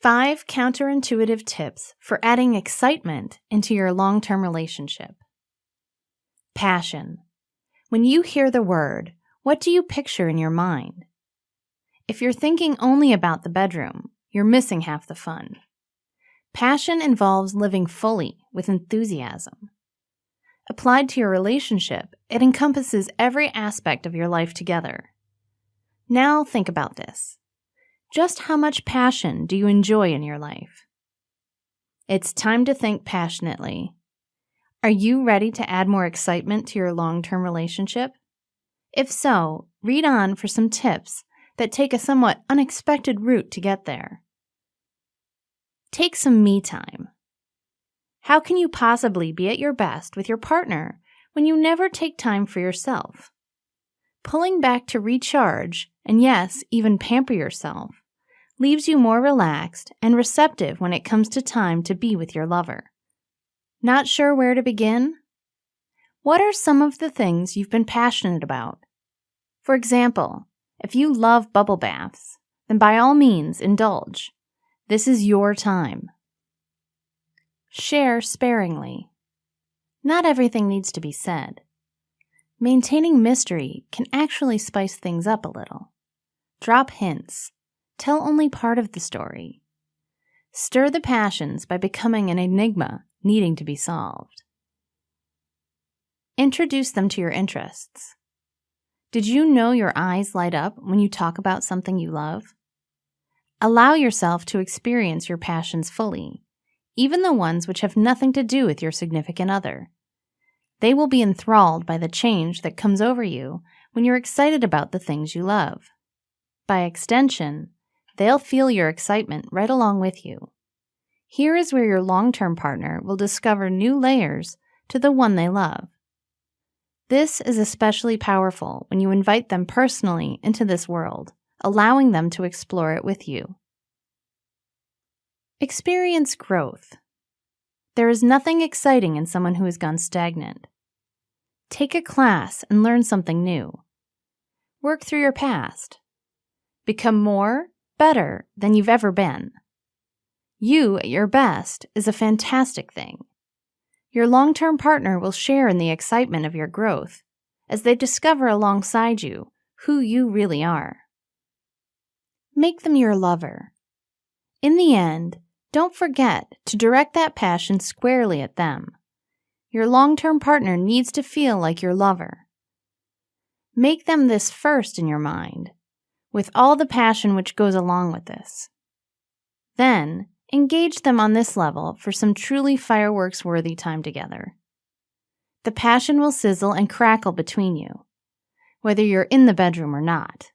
5 counterintuitive tips for adding excitement into your long-term relationship. Passion. When you hear the word, what do you picture in your mind? If you're thinking only about the bedroom, you're missing half the fun. Passion involves living fully with enthusiasm. Applied to your relationship, it encompasses every aspect of your life together. Now think about this. Just how much passion do you enjoy in your life? It's time to think passionately. Are you ready to add more excitement to your long-term relationship? If so, read on for some tips that take a somewhat unexpected route to get there. Take some me time. How can you possibly be at your best with your partner when you never take time for yourself? Pulling back to recharge, and yes, even pamper yourself, leaves you more relaxed and receptive when it comes to time to be with your lover. Not sure where to begin? What are some of the things you've been passionate about? For example, if you love bubble baths, then by all means indulge. This is your time. Share sparingly. Not everything needs to be said. Maintaining mystery can actually spice things up a little. Drop hints. Tell only part of the story. Stir the passions by becoming an enigma needing to be solved. Introduce them to your interests. Did you know your eyes light up when you talk about something you love? Allow yourself to experience your passions fully, even the ones which have nothing to do with your significant other. They will be enthralled by the change that comes over you when you're excited about the things you love. By extension, they'll feel your excitement right along with you. Here is where your long-term partner will discover new layers to the one they love. This is especially powerful when you invite them personally into this world, allowing them to explore it with you. Experience growth. There is nothing exciting in someone who has gone stagnant. Take a class and learn something new. Work through your past. Become more, better than you've ever been. You at your best is a fantastic thing. Your long-term partner will share in the excitement of your growth as they discover alongside you who you really are. Make them your lover. In the end, don't forget to direct that passion squarely at them. Your long-term partner needs to feel like your lover. Make them this first in your mind, with all the passion which goes along with this. Then, engage them on this level for some truly fireworks-worthy time together. The passion will sizzle and crackle between you, whether you're in the bedroom or not.